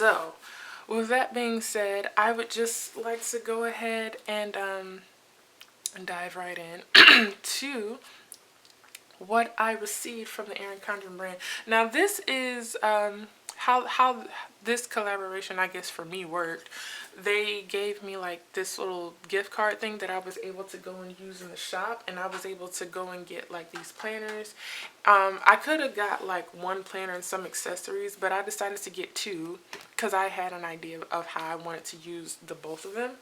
So, with that being said, I would just like to go ahead and dive right in to what I received from the Erin brand. Now, this is how this collaboration, I guess, for me worked. They gave me like this little gift card thing that I was able to go and use in the shop, and I was able to go and get like these planners. I could have got like one planner and some accessories, but I decided to get two because I had an idea of how I wanted to use the both of them.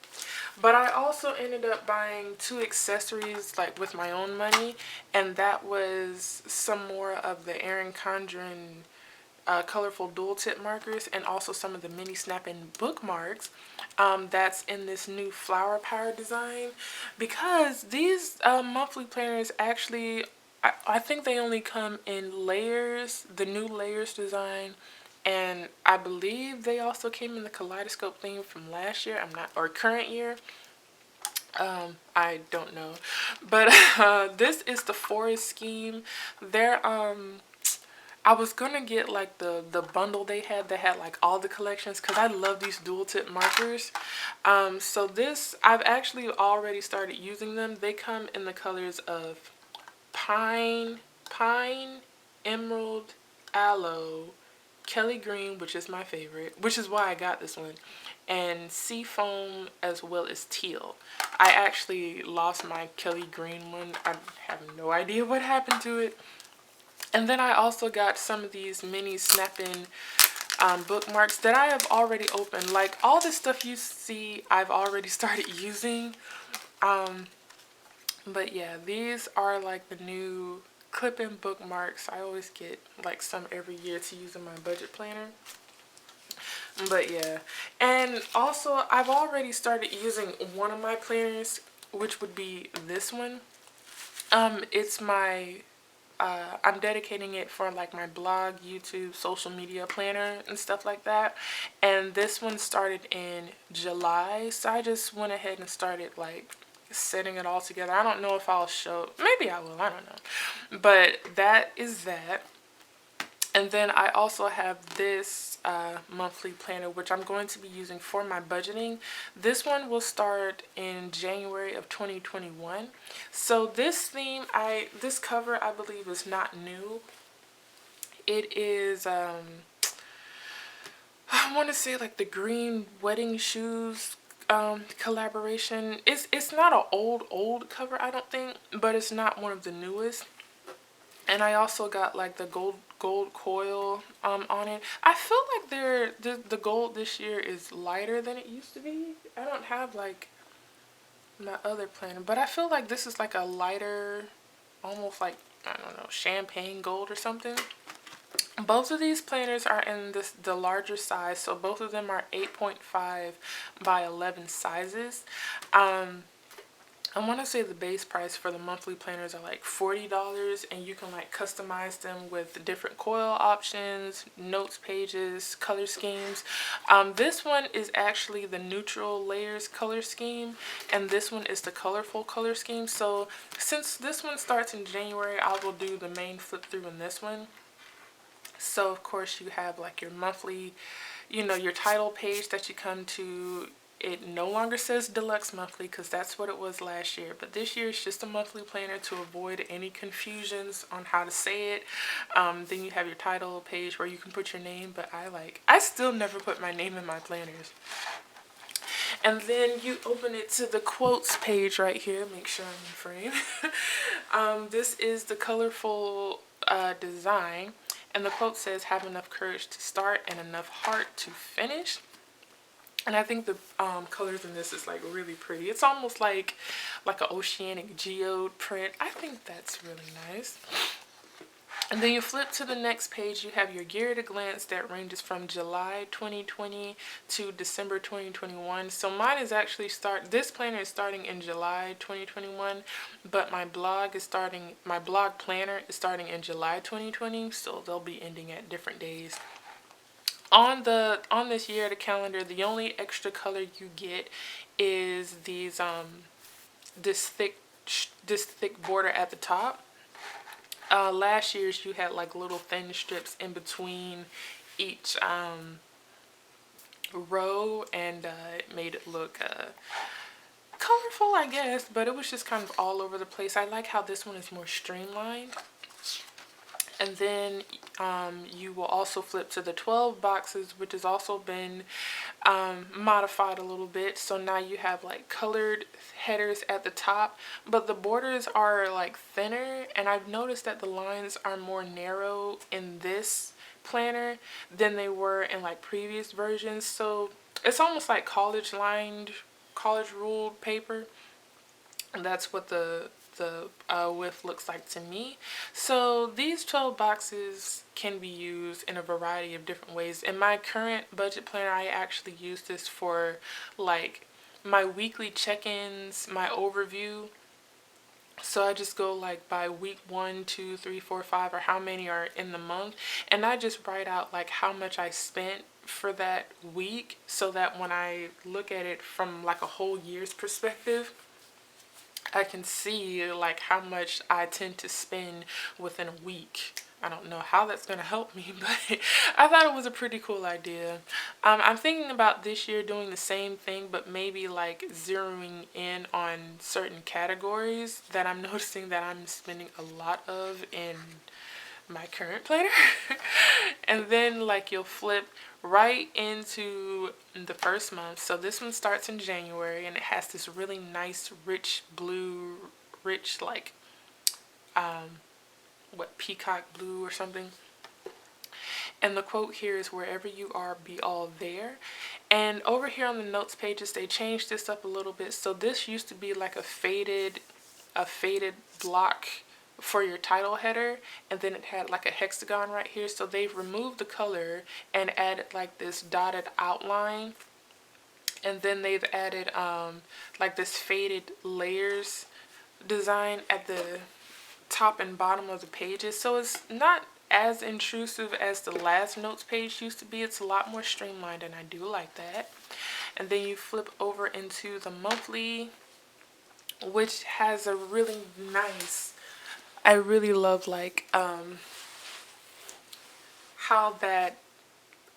But I also ended up buying two accessories like with my own money, and that was some more of the Erin Condren colorful dual tip markers, and also some of the mini snap-in bookmarks that's in this new flower power design, because these monthly planners actually, I think they only come in layers, the new layers design, and I believe they also came in the kaleidoscope theme from last year. I'm not, or current year. I don't know, but this is the forest scheme. They're I was gonna get like the bundle they had that had like all the collections, because I love these dual tip markers. So this, I've actually already started using them. They come in the colors of pine, emerald, aloe, Kelly green, which is my favorite, which is why I got this one, and sea foam, as well as teal. I actually lost my Kelly green one. I have no idea what happened to it. And then I also got some of these mini snap-in bookmarks that I have already opened. Like all this stuff you see, I've already started using. But yeah, these are like the new clip-in bookmarks. I always get like some every year to use in my budget planner. But yeah, and also I've already started using one of my planners, which would be this one. It's my I'm dedicating it for like my blog, YouTube, social media planner and stuff like that. And this one started in July, so I just went ahead and started like setting it all together. I don't know if I'll show, maybe I will, I don't know. But that is that. And then I also have this monthly planner, which I'm going to be using for my budgeting. This one will start in January of 2021. So this theme, this cover, I believe, is not new. It is, I want to say like the green wedding shoes collaboration. It's not an old cover, I don't think, but it's not one of the newest. And I also got like the gold coil on it. I feel like the gold this year is lighter than it used to be. I don't have like my other planner, but I feel like this is like a lighter, almost like, I don't know, champagne gold or something. Both of these planners are in the larger size, so both of them are 8.5 by 11 sizes. I want to say the base price for the monthly planners are like $40, and you can like customize them with different coil options, notes pages, color schemes. This one is actually the neutral layers color scheme, and this one is the colorful color scheme. So since this one starts in January, I will do the main flip through in this one. So of course you have like your monthly, your title page that you come to. It no longer says deluxe monthly because that's what it was last year, but this year it's just a monthly planner to avoid any confusions on how to say it. Then you have your title page where you can put your name, but I still never put my name in my planners. And then you open it to the quotes page right here. Make sure I'm in frame. This is the colorful design, and the quote says, "Have enough courage to start and enough heart to finish." And I think the colors in this is like really pretty. It's almost like an oceanic geode print. I think that's really nice. And then you flip to the next page, you have your gear at a glance that ranges from July 2020 to December 2021. So mine is actually this planner is starting in July 2021, but my blog planner is starting in July 2020, so they'll be ending at different days. On this year, the calendar, the only extra color you get is this thick border at the top. Last year's you had like little thin strips in between each row, and it made it look colorful, I guess, but it was just kind of all over the place. I like how this one is more streamlined. And then you will also flip to the 12 boxes, which has also been modified a little bit. So now you have like colored headers at the top, but the borders are like thinner, and I've noticed that the lines are more narrow in this planner than they were in like previous versions. So it's almost like college lined, college ruled paper. And that's what the width looks like to me. So these 12 boxes can be used in a variety of different ways. In my current budget planner, I actually use this for like my weekly check-ins, my overview. So I just go like by week 1, 2, 3, 4, 5, or how many are in the month, and I just write out like how much I spent for that week, so that when I look at it from like a whole year's perspective, I can see like how much I tend to spend within a week. I don't know how that's going to help me, but I thought it was a pretty cool idea. I'm thinking about this year doing the same thing, but maybe like zeroing in on certain categories that I'm noticing that I'm spending a lot of in my current planner. And then like you'll flip right into the first month. So this one starts in January, and it has this really nice rich blue, rich like peacock blue or something. And the quote here is, "Wherever you are, be all there." And over here on the notes pages, they changed this up a little bit. So this used to be like a faded block for your title header, and then it had like a hexagon right here. So they've removed the color and added like this dotted outline, and then they've added like this faded layers design at the top and bottom of the pages. So it's not as intrusive as the last notes page used to be. It's a lot more streamlined, and I do like that. And then you flip over into the monthly, which has a really nice, I really love like how that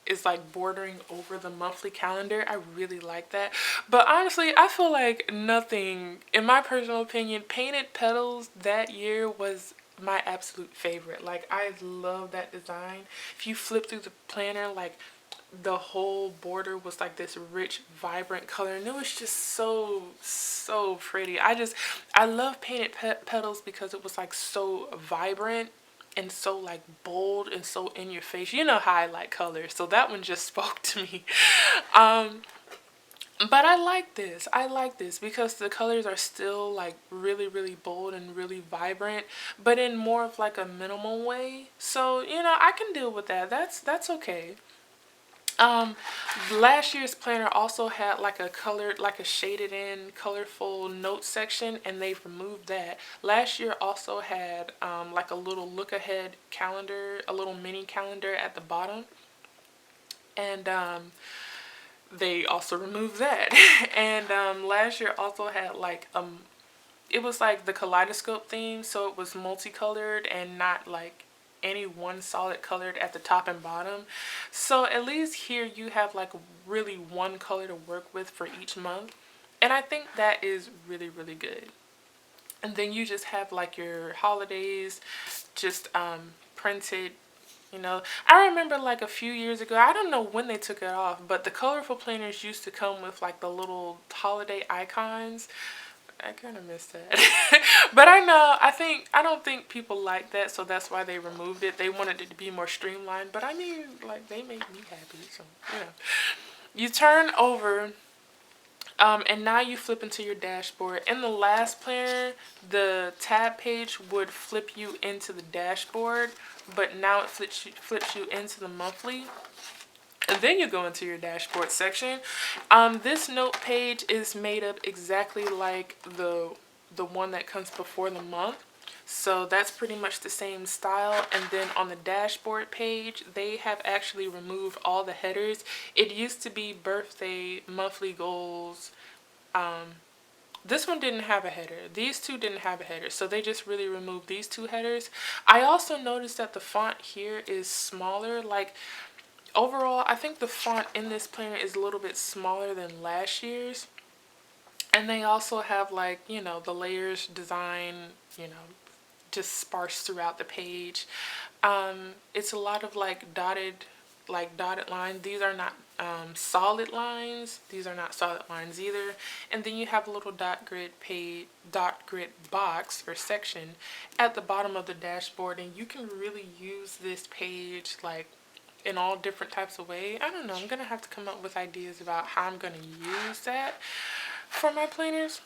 is like bordering over the monthly calendar. I really like that. But honestly, I feel like nothing, in my personal opinion, Painted Petals that year was my absolute favorite. Like, I love that design. If you flip through the planner, like the whole border was like this rich, vibrant color, and it was just so pretty. I love Painted Petals because it was like so vibrant and so like bold and so in your face. You know how I like colors, so that one just spoke to me. But I like this. I like this because the colors are still like really bold and really vibrant, but in more of like a minimal way. So, I can deal with that. That's okay. Last year's planner also had like a colored, like a shaded in colorful note section, and they've removed that. Last year also had like a little look ahead calendar, a little mini calendar at the bottom, and they also removed that. And last year also had like it was like the kaleidoscope theme, so it was multicolored and not like any one solid colored at the top and bottom. So at least here you have like really one color to work with for each month, and I think that is really good. And then you just have like your holidays just printed. I remember like a few years ago, I don't know when they took it off, but the colorful planners used to come with like the little holiday icons. I kind of miss that. But I don't think people like that, so that's why they removed it. They wanted it to be more streamlined, but I mean, like, they make me happy, so, You turn over, and now you flip into your dashboard. In the last planner, the tab page would flip you into the dashboard, but now it flips you into the monthly. And then you go into your dashboard section. This note page is made up exactly like the one that comes before the month. So that's pretty much the same style. And then on the dashboard page, they have actually removed all the headers. It used to be birthday, monthly goals. This one didn't have a header. These two didn't have a header. So they just really removed these two headers. I also noticed that the font here is smaller. Like, overall, I think the font in this planner is a little bit smaller than last year's. And they also have like, the layers design, you know, just sparse throughout the page. It's a lot of like dotted lines. These are not solid lines. These are not solid lines either. And then you have a little dot grid box or section at the bottom of the dashboard, and you can really use this page like in all different types of ways. I don't know. I'm gonna have to come up with ideas about how I'm gonna use that for my planners.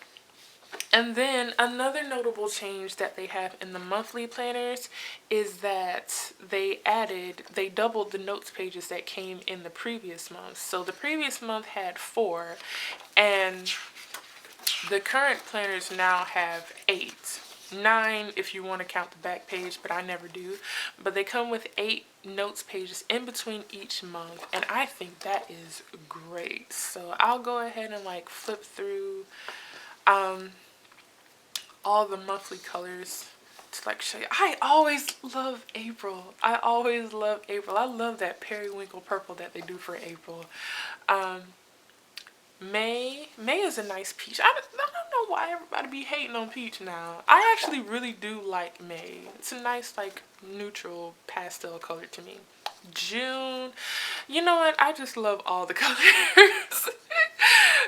And then another notable change that they have in the monthly planners is that they doubled the notes pages that came in the previous month. So the previous month had 4, and the current planners now have 8. 9 if you want to count the back page, but I never do. But they come with 8 notes pages in between each month, and I think that is great. So I'll go ahead and like flip through all the monthly colors to like show you. I always love April. I always love April. I love that periwinkle purple that they do for April. May is a nice peach. I don't know why everybody be hating on peach now. I actually really do like May. It's a nice like neutral pastel color to me. June, you know what? I just love all the colors.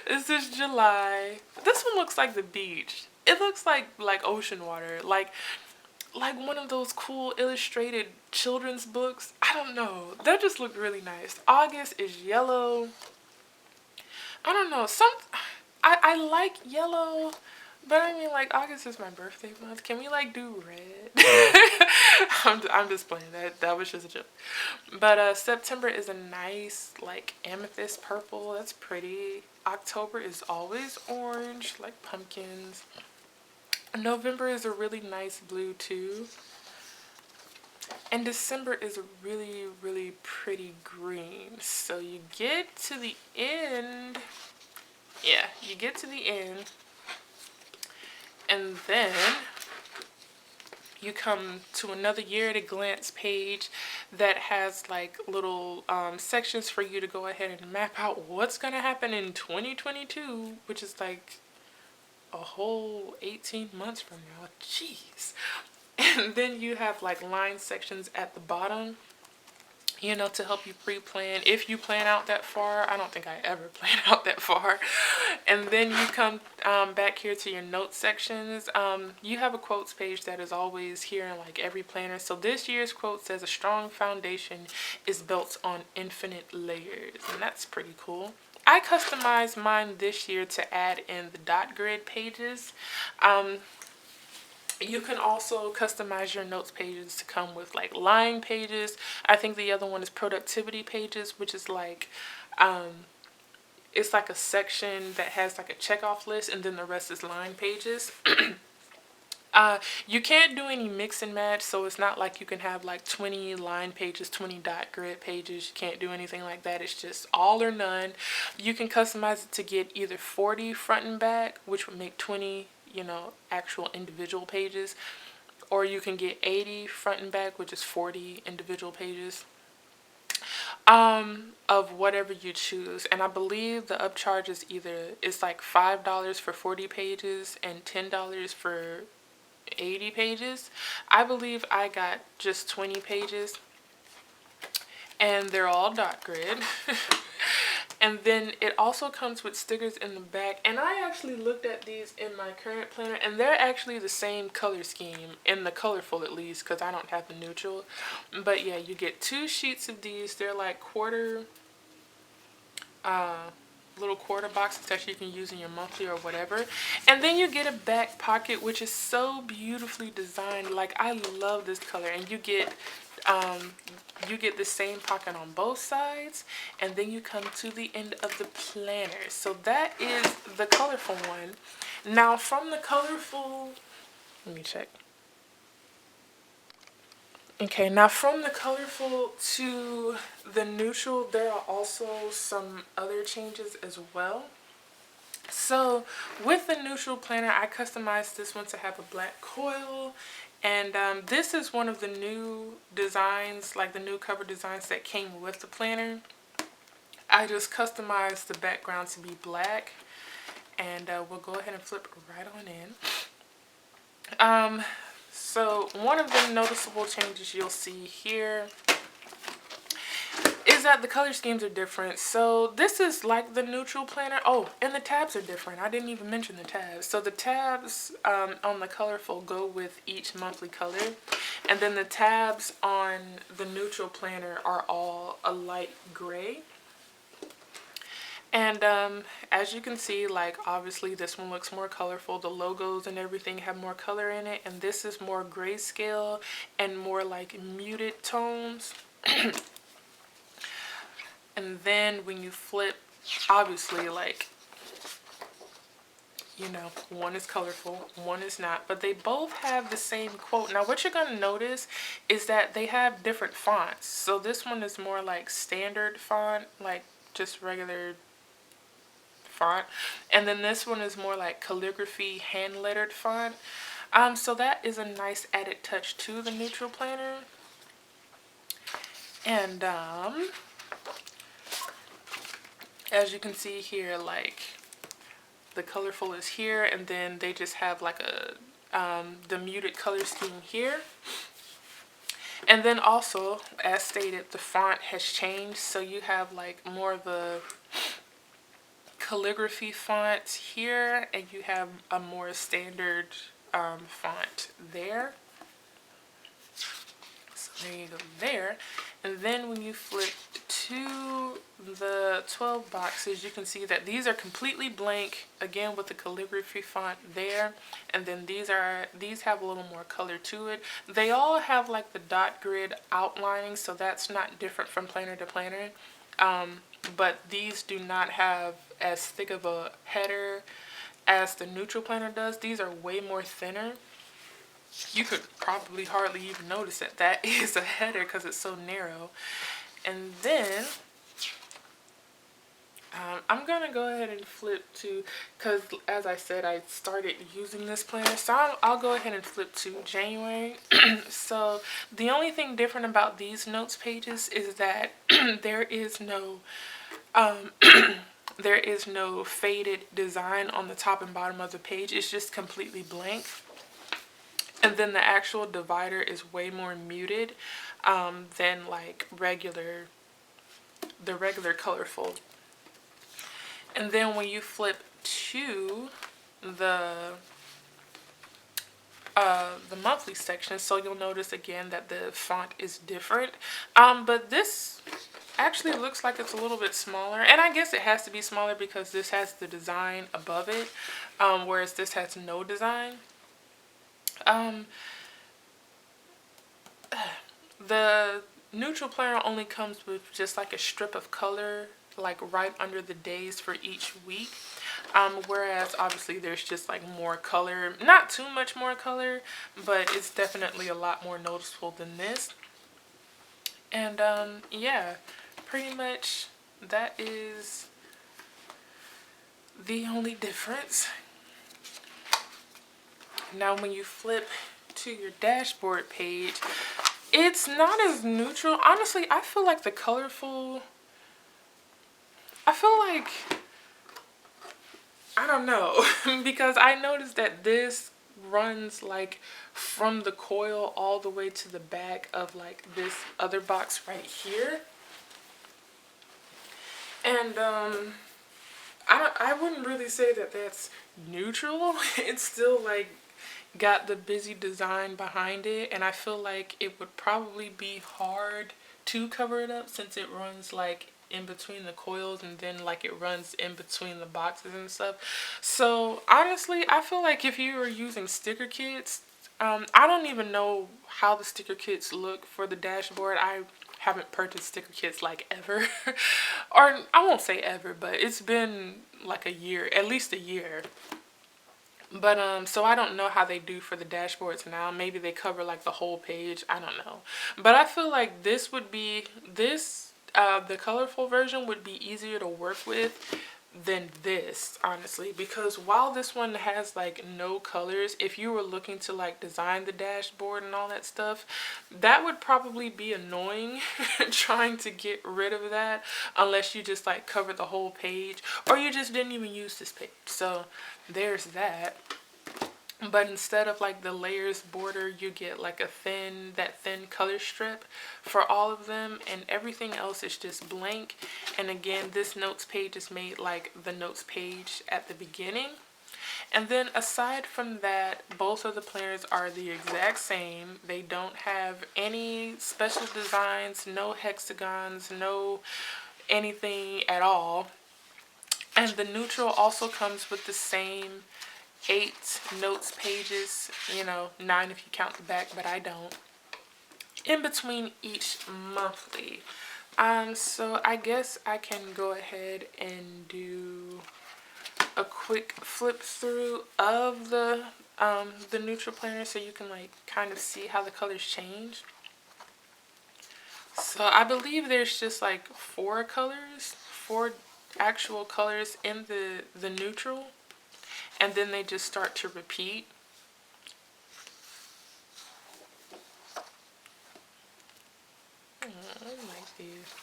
This is July. This one looks like the beach. It looks like ocean water, like one of those cool illustrated children's books. I don't know. That just looked really nice. August is yellow. I don't know. I like yellow, but I mean, like, August is my birthday month. Can we like do red? I'm just playing. That was just a joke. But September is a nice like amethyst purple. That's pretty. October is always orange, like pumpkins. November is a really nice blue too. And December is a really, really pretty green. So you get to the end. Yeah, you get to the end. And then you come to another year at a glance page that has like little sections for you to go ahead and map out what's going to happen in 2022, which is like a whole 18 months from now. Jeez. And then you have like line sections at the bottom, to help you pre-plan if you plan out that far. I don't think I ever plan out that far. And then you come back here to your notes sections. You have a quotes page that is always here in like every planner. So this year's quote says, "A strong foundation is built on infinite layers," and that's pretty cool. I customized mine this year to add in the dot grid pages. You can also customize your notes pages to come with like line pages. I think the other one is productivity pages, which is like, it's like a section that has like a checkoff list, and then the rest is line pages. You can't do any mix and match, so it's not like you can have like 20 line pages, 20 dot grid pages. You can't do anything like that. It's just all or none. You can customize it to get either 40 front and back, which would make 20, actual individual pages, or you can get 80 front and back, which is 40 individual pages. Of whatever you choose. And I believe the upcharge is it's like $5 for 40 pages and $10 for 80 pages. I believe I got just 20 pages, and they're all dot grid. And then it also comes with stickers in the back, and I actually looked at these in my current planner, and they're actually the same color scheme, in the colorful at least, because I don't have the neutral. But yeah, you get 2 sheets of these. They're like little quarter boxes that you can use in your monthly or whatever. And then you get a back pocket, which is so beautifully designed. Like, I love this color. And you get the same pocket on both sides, and then you come to the end of the planner. So that is the colorful one. Now from the colorful, let me check. Okay, now from the colorful to the neutral, there are also some other changes as well. So with the neutral planner, I customized this one to have a black coil. And this is one of the new designs, like the new cover designs that came with the planner. I just customized the background to be black. And we'll go ahead and flip right on in. So one of the noticeable changes you'll see here is that the color schemes are different. So this is like the neutral planner. Oh, and the tabs are different. I didn't even mention the tabs. So the tabs on the colorful go with each monthly color. And then the tabs on the neutral planner are all a light gray. And as you can see, like obviously this one looks more colorful. The logos and everything have more color in it. And this is more grayscale and more like muted tones. And then when you flip, obviously like, you know, one is colorful, one is not, but they both have the same quote. Now what you're going to notice is that they have different fonts. So this one is more like standard font, like just regular font. And then this one is more like calligraphy hand lettered font. So that is a nice added touch to the neutral planner. And as you can see here, like the colorful is here, and then they just have like a the muted color scheme here. And then also, as stated, the font has changed, so you have like more of the calligraphy font here, and you have a more standard font there. So there you go there. And then when you flip to the 12 boxes, you can see that these are completely blank, again with the calligraphy font there. And then these have a little more color to it. They all have like the dot grid outlining, so that's not different from planner to planner. But these do not have as thick of a header as the neutral planner does. These are way more thinner. You could probably hardly even notice that that is a header because it's so narrow. And then I'm gonna go ahead and flip to, because as I said, I started using this planner, so I'll go ahead and flip to January. So the only thing different about these notes pages is that there is no there is no faded design on the top and bottom of the page. It's just completely blank. And then the actual divider is way more muted than like the regular colorful. And then when you flip to the monthly section, so you'll notice again that the font is different. But this actually looks like it's a little bit smaller, and I guess it has to be smaller because this has the design above it, whereas this has no design. The neutral planner only comes with just like a strip of color, like right under the days for each week. Whereas obviously there's just like more color, not too much more color, but it's definitely a lot more noticeable than this. And yeah, pretty much that is the only difference. Now when you flip to your dashboard page, it's not as neutral. Honestly, I feel like the colorful, I feel like, I don't know, because I noticed that this runs like from the coil all the way to the back of like this other box right here. And I wouldn't really say that that's neutral. It's still like got the busy design behind it, and I feel like it would probably be hard to cover it up since it runs like in between the coils, and then like it runs in between the boxes and stuff. So honestly, I feel like if you are using sticker kits, I don't even know how the sticker kits look for the dashboard. I haven't purchased sticker kits like ever. Or I won't say ever, but it's been like a year, at least a year. But so I don't know how they do for the dashboards now. Maybe they cover like the whole page, I don't know. But I feel like this would be the colorful version would be easier to work with than this, honestly, because while this one has like no colors, if you were looking to like design the dashboard and all that stuff, that would probably be annoying trying to get rid of that, unless you just like cover the whole page or you just didn't even use this page. So there's that. But instead of like the layers border, you get like that thin color strip for all of them, and everything else is just blank. And again, this notes page is made like the notes page at the beginning. And then aside from that, both of the planners are the exact same. They don't have any special designs, no hexagons, no anything at all. And the neutral also comes with the same 8 notes pages, 9 if you count the back, but I don't, in between each monthly. So I guess I can go ahead and do a quick flip through of the neutral planner so you can like kind of see how the colors change. So I believe there's just like 4 actual colors in the neutral, and then they just start to repeat. I like these.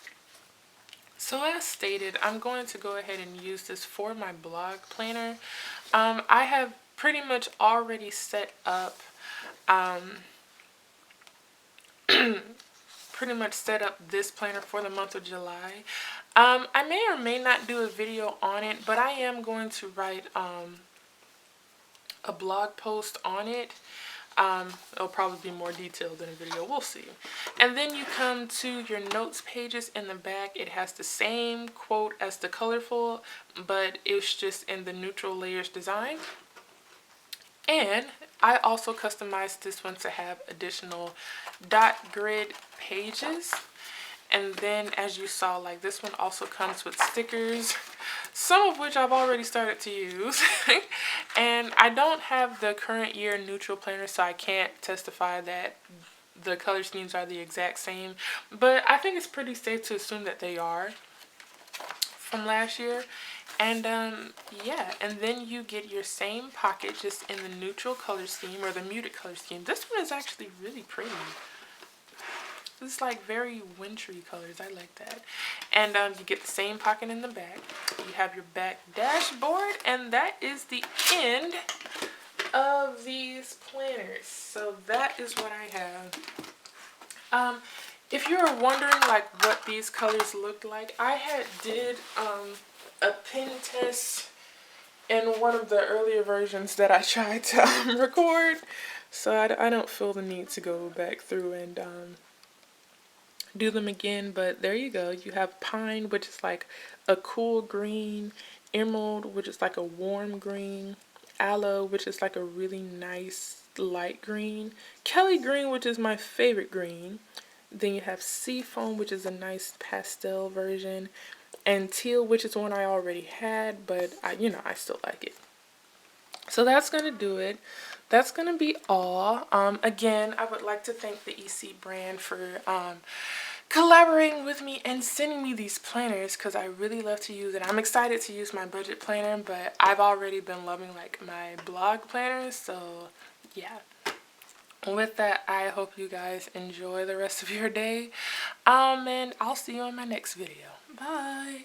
So as stated, I'm going to go ahead and use this for my blog planner. I have pretty much already set up this planner for the month of July. I may or may not do a video on it, but I am going to write a blog post on it. It'll probably be more detailed than a video, we'll see. And then you come to your notes pages in the back. It has the same quote as the colorful, but it's just in the neutral layers design. And I also customized this one to have additional dot grid pages. And then as you saw, like this one also comes with stickers, some of which I've already started to use. And I don't have the current year neutral planner, so I can't testify that the color schemes are the exact same. But I think it's pretty safe to assume that they are from last year. And yeah, and then you get your same pocket just in the neutral color scheme or the muted color scheme. This one is actually really pretty. It's like very wintry colors. I like that. And you get the same pocket in the back. You have your back dashboard, and that is the end of these planners. So that is what I have. If you were wondering like what these colors looked like, I did a pen test in one of the earlier versions that I tried to record. So I don't feel the need to go back through and do them again, but there you go. You have pine, which is like a cool green, emerald, which is like a warm green, aloe, which is like a really nice light green, Kelly green, which is my favorite green. Then you have seafoam, which is a nice pastel version, and teal, which is one I already had, but I still like it. So that's gonna do it. That's gonna be all. Again, I would like to thank the EC brand for collaborating with me and sending me these planners, because I really love to use it. I'm excited to use my budget planner, but I've already been loving like my blog planners. So yeah. With that, I hope you guys enjoy the rest of your day. And I'll see you on my next video. Bye.